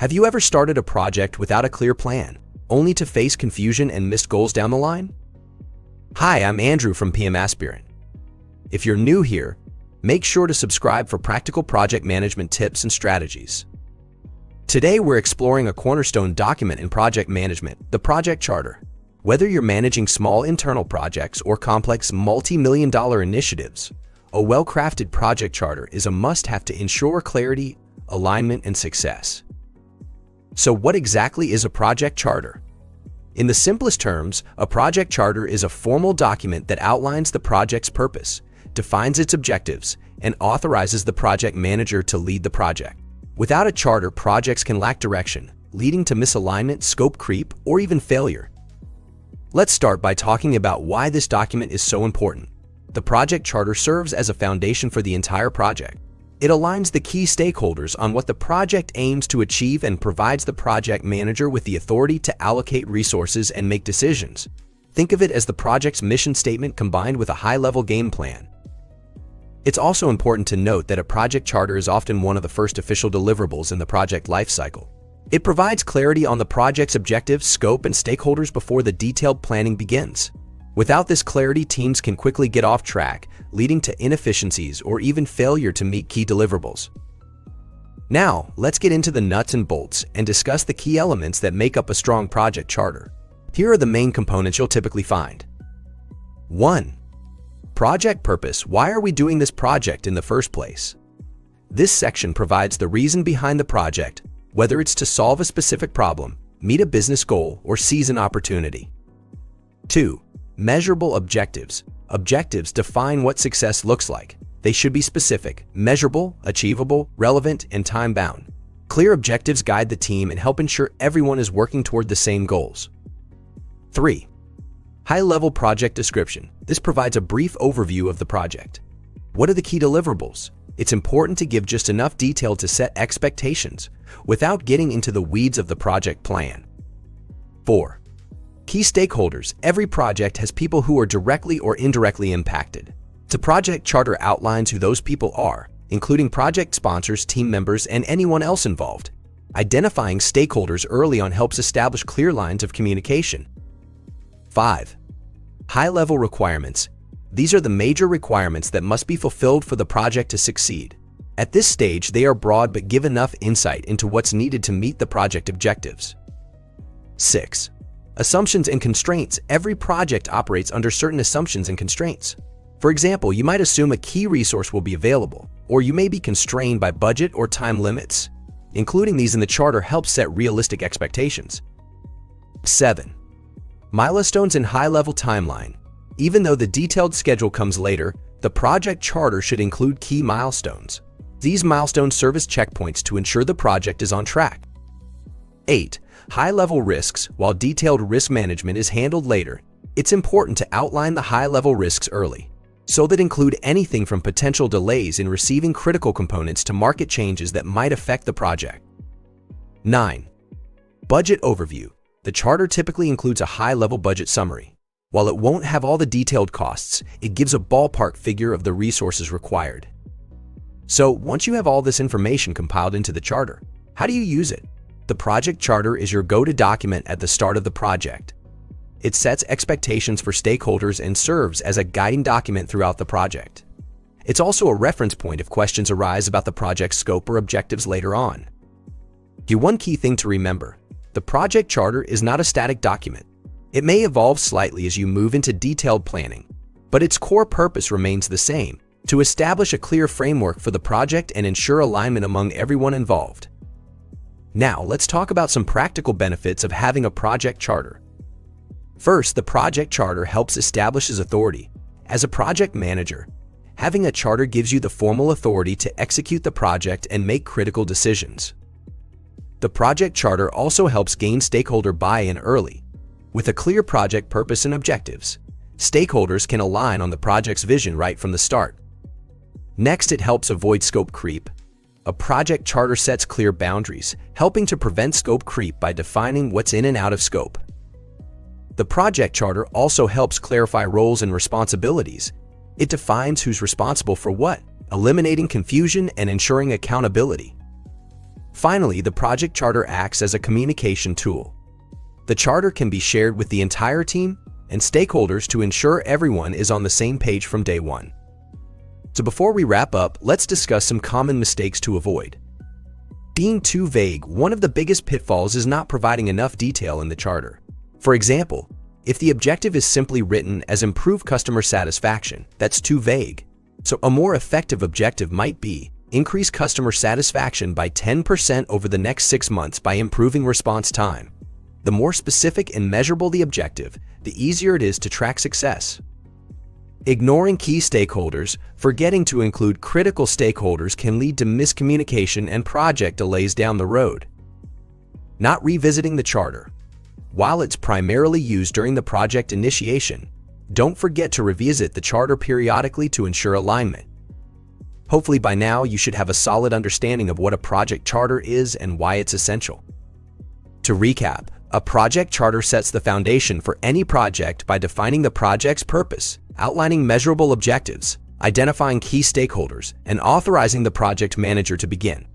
Have you ever started a project without a clear plan, only to face confusion and missed goals down the line? Hi, I'm Andrew from PMAspirant. If you're new here, make sure to subscribe for practical project management tips and strategies. Today, we're exploring a cornerstone document in project management, the project charter. Whether you're managing small internal projects or complex multi-million-dollar initiatives, a well-crafted project charter is a must-have to ensure clarity, alignment, and success. So what exactly is a project charter? In the simplest terms, a project charter is a formal document that outlines the project's purpose, defines its objectives, and authorizes the project manager to lead the project. Without a charter, projects can lack direction, leading to misalignment, scope creep, or even failure. Let's start by talking about why this document is so important. The project charter serves as a foundation for the entire project. It aligns the key stakeholders on what the project aims to achieve and provides the project manager with the authority to allocate resources and make decisions. Think of it as the project's mission statement combined with a high-level game plan. It's also important to note that a project charter is often one of the first official deliverables in the project lifecycle. It provides clarity on the project's objectives, scope, and stakeholders before the detailed planning begins. Without this clarity, teams can quickly get off track, leading to inefficiencies or even failure to meet key deliverables. Now, let's get into the nuts and bolts and discuss the key elements that make up a strong project charter. Here are the main components you'll typically find. 1. Project purpose. Why are we doing this project in the first place? This section provides the reason behind the project, whether it's to solve a specific problem, meet a business goal, or seize an opportunity. 2. Measurable objectives. Objectives define what success looks like. They should be specific, measurable, achievable, relevant, and time-bound. Clear objectives guide the team and help ensure everyone is working toward the same goals. 3. High-level project description. This provides a brief overview of the project. What are the key deliverables? It's important to give just enough detail to set expectations without getting into the weeds of the project plan. 4. Key stakeholders. Every project has people who are directly or indirectly impacted. The project charter outlines who those people are, including project sponsors, team members, and anyone else involved. Identifying stakeholders early on helps establish clear lines of communication. 5. High-level requirements. These are the major requirements that must be fulfilled for the project to succeed. At this stage, they are broad but give enough insight into what's needed to meet the project objectives. 6. Assumptions and constraints. Every project operates under certain assumptions and constraints. For example, you might assume a key resource will be available, or you may be constrained by budget or time limits. Including these in the charter helps set realistic expectations. 7. Milestones and high-level timeline. Even though the detailed schedule comes later, the project charter should include key milestones. These milestones serve as checkpoints to ensure the project is on track. 8. High-level risks. While detailed risk management is handled later, it's important to outline the high-level risks early, so that include anything from potential delays in receiving critical components to market changes that might affect the project. 9. Budget overview. The charter typically includes a high-level budget summary. While it won't have all the detailed costs, it gives a ballpark figure of the resources required. So, once you have all this information compiled into the charter, how do you use it? The project charter is your go-to document at the start of the project. It sets expectations for stakeholders and serves as a guiding document throughout the project. It's also a reference point if questions arise about the project's scope or objectives later on. One key thing to remember: the project charter is not a static document. It may evolve slightly as you move into detailed planning, but its core purpose remains the same: to establish a clear framework for the project and ensure alignment among everyone involved. Now, let's talk about some practical benefits of having a project charter. First, the project charter helps establish authority. As a project manager, having a charter gives you the formal authority to execute the project and make critical decisions. The project charter also helps gain stakeholder buy-in early. With a clear project purpose and objectives, stakeholders can align on the project's vision right from the start. Next, it helps avoid scope creep. A project charter sets clear boundaries, helping to prevent scope creep by defining what's in and out of scope. The project charter also helps clarify roles and responsibilities. It defines who's responsible for what, eliminating confusion and ensuring accountability. Finally, the project charter acts as a communication tool. The charter can be shared with the entire team and stakeholders to ensure everyone is on the same page from day one. So before we wrap up, let's discuss some common mistakes to avoid. Being too vague. One of the biggest pitfalls is not providing enough detail in the charter. For example, if the objective is simply written as improve customer satisfaction, that's too vague. So a more effective objective might be increase customer satisfaction by 10% over the next 6 months by improving response time. The more specific and measurable the objective, the easier it is to track success. Ignoring key stakeholders. Forgetting to include critical stakeholders can lead to miscommunication and project delays down the road. Not revisiting the charter. While it's primarily used during the project initiation, don't forget to revisit the charter periodically to ensure alignment. Hopefully by now you should have a solid understanding of what a project charter is and why it's essential. To recap, a project charter sets the foundation for any project by defining the project's purpose, outlining measurable objectives, identifying key stakeholders, and authorizing the project manager to begin.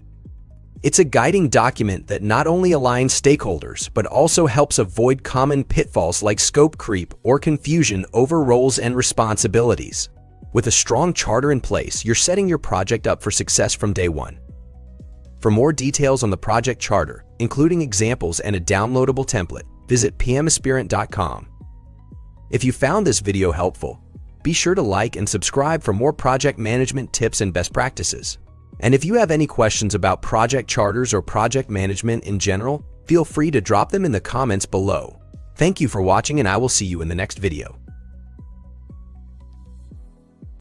It's a guiding document that not only aligns stakeholders, but also helps avoid common pitfalls like scope creep or confusion over roles and responsibilities. With a strong charter in place, you're setting your project up for success from day one. For more details on the project charter, including examples and a downloadable template, visit PMAspirant.com. If you found this video helpful, be sure to like and subscribe for more project management tips and best practices. And if you have any questions about project charters or project management in general, feel free to drop them in the comments below. Thank you for watching, and I will see you in the next video.